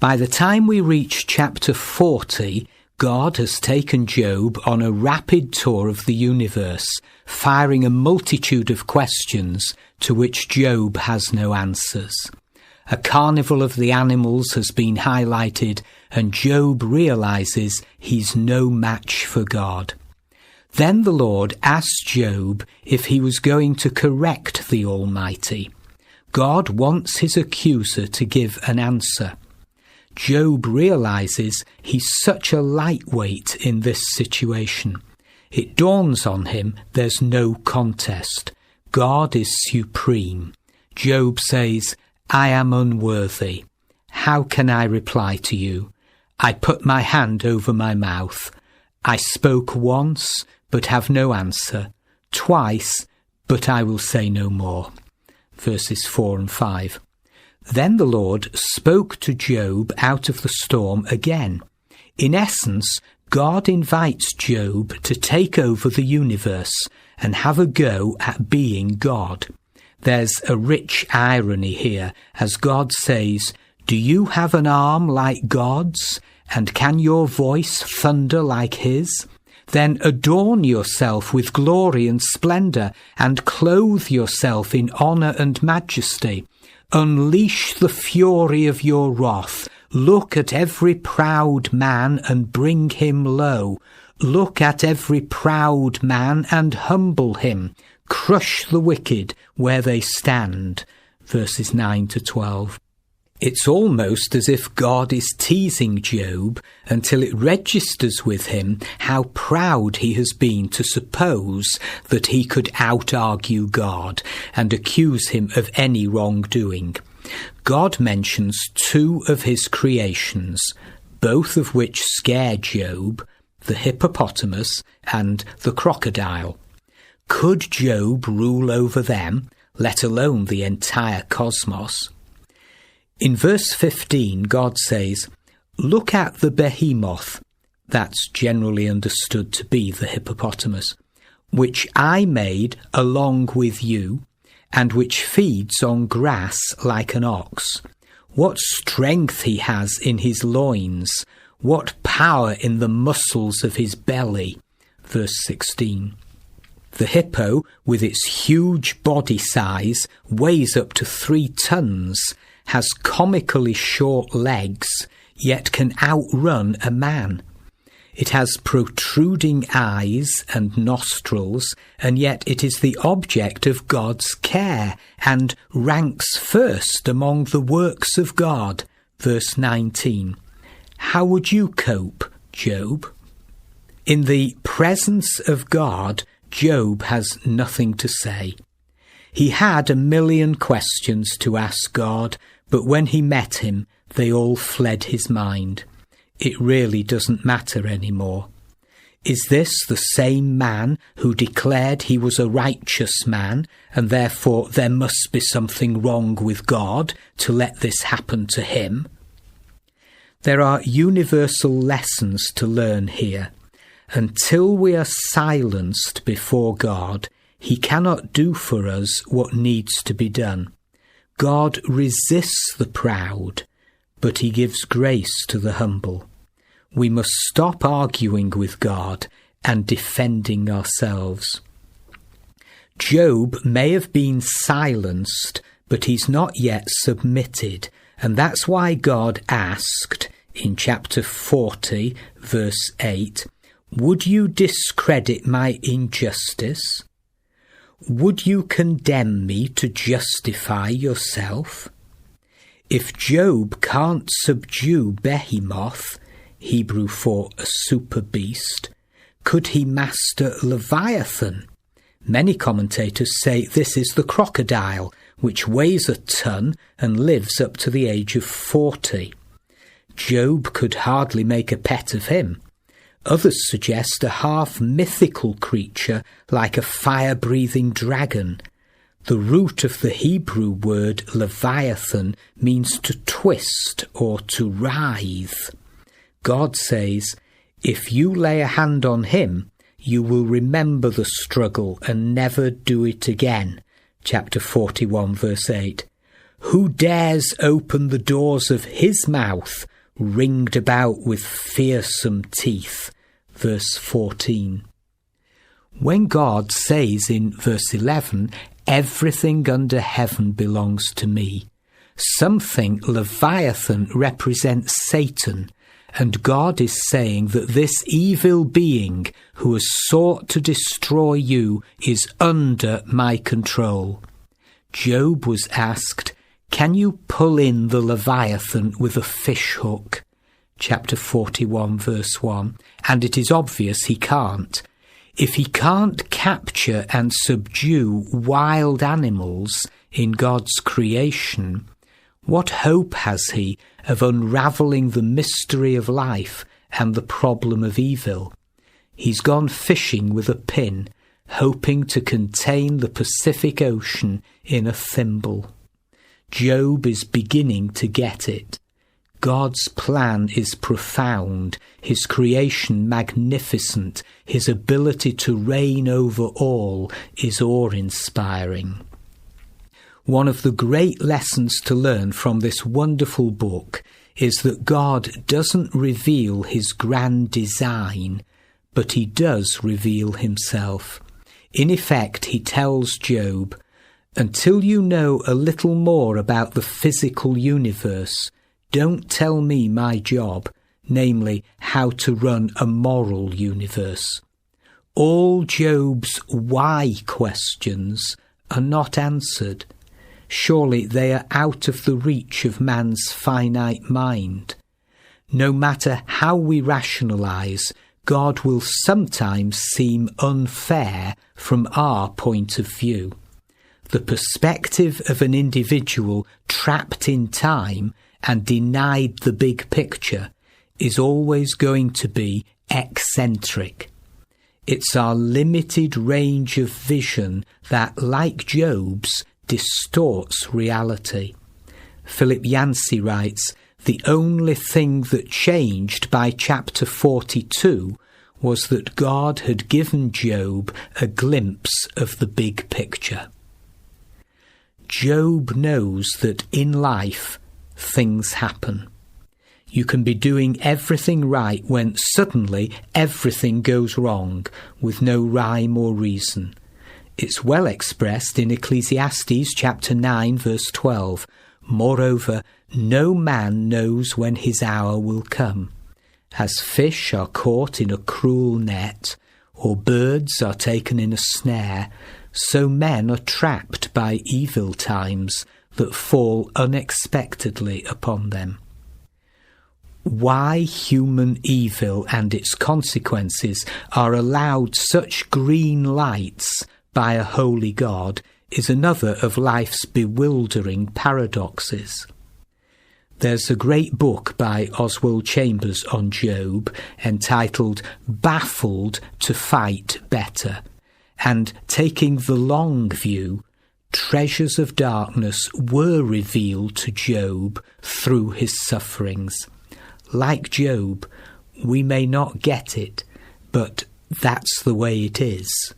By the time we reach chapter 40, God has taken Job on a rapid tour of the universe, firing a multitude of questions to which Job has no answers. A carnival of the animals has been highlighted, and Job realizes he's no match for God. Then the Lord asked Job if he was going to correct the Almighty. God wants his accuser to give an answer. Job realizes he's such a lightweight in this situation. It dawns on him there's no contest. God is supreme. Job says, "I am unworthy. How can I reply to you? I put my hand over my mouth. I spoke once, but have no answer. Twice, but I will say no more." Verses 4 and 5. Then the Lord spoke to Job out of the storm again. In essence, God invites Job to take over the universe and have a go at being God. There's a rich irony here, as God says, "Do you have an arm like God's? And can your voice thunder like his? Then adorn yourself with glory and splendor, and clothe yourself in honor and majesty. Unleash the fury of your wrath. Look at every proud man and bring him low. Look at every proud man and humble him. Crush the wicked where they stand." Verses 9 to 12. It's almost as if God is teasing Job until it registers with him how proud he has been to suppose that he could out-argue God and accuse him of any wrongdoing. God mentions two of his creations, both of which scare Job, the hippopotamus and the crocodile. Could Job rule over them, let alone the entire cosmos? In verse 15, God says, "Look at the behemoth," that's generally understood to be the hippopotamus, "which I made along with you, and which feeds on grass like an ox. What strength he has in his loins, what power in the muscles of his belly." Verse 16. The hippo, with its huge body size, weighs up to 3 tons, has comically short legs, yet can outrun a man. It has protruding eyes and nostrils, and yet it is the object of God's care and ranks first among the works of God. Verse 19. How would you cope, Job? In the presence of God, Job has nothing to say. He had 1,000,000 questions to ask God, but when he met him, they all fled his mind. It really doesn't matter anymore. Is this the same man who declared he was a righteous man, and therefore there must be something wrong with God to let this happen to him? There are universal lessons to learn here. Until we are silenced before God, he cannot do for us what needs to be done. God resists the proud, but he gives grace to the humble. We must stop arguing with God and defending ourselves. Job may have been silenced, but he's not yet submitted, and that's why God asked in chapter 40, verse 8, "Would you discredit my injustice? Would you condemn me to justify yourself?" If Job can't subdue Behemoth, Hebrew for a super beast, could he master Leviathan? Many commentators say this is the crocodile, which weighs a ton and lives up to the age of 40. Job could hardly make a pet of him. Others suggest a half-mythical creature like a fire-breathing dragon. The root of the Hebrew word Leviathan means to twist or to writhe. God says, if you lay a hand on him, you will remember the struggle and never do it again. Chapter 41, verse 8. Who dares open the doors of his mouth? ringed about with fearsome teeth. Verse 14. When God says in verse 11, everything under heaven belongs to me, some think Leviathan represents Satan, and God is saying that this evil being who has sought to destroy you is under my control. Job was asked, can you pull in the Leviathan with a fish hook? Chapter 41, verse 1. And it is obvious he can't. If he can't capture and subdue wild animals in God's creation, what hope has he of unravelling the mystery of life and the problem of evil? He's gone fishing with a pin, hoping to contain the Pacific Ocean in a thimble. Job is beginning to get it. God's plan is profound, his creation magnificent, his ability to reign over all is awe-inspiring. One of the great lessons to learn from this wonderful book is that God doesn't reveal his grand design, but he does reveal himself. In effect, he tells Job, until you know a little more about the physical universe, don't tell me my job, namely how to run a moral universe. All Job's why questions are not answered. Surely they are out of the reach of man's finite mind. No matter how we rationalize, God will sometimes seem unfair from our point of view. The perspective of an individual trapped in time and denied the big picture is always going to be eccentric. It's our limited range of vision that, like Job's, distorts reality. Philip Yancey writes, the only thing that changed by chapter 42 was that God had given Job a glimpse of the big picture. Job knows that in life things happen. You can be doing everything right when suddenly everything goes wrong with no rhyme or reason. It's well expressed in Ecclesiastes chapter 9 verse 12. Moreover, no man knows when his hour will come. As fish are caught in a cruel net, or birds are taken in a snare, so men are trapped by evil times that fall unexpectedly upon them. Why human evil and its consequences are allowed such green lights by a holy God is another of life's bewildering paradoxes. There's a great book by Oswald Chambers on Job entitled Baffled to Fight Better, and taking the long view, treasures of darkness were revealed to Job through his sufferings. Like Job, we may not get it, but that's the way it is.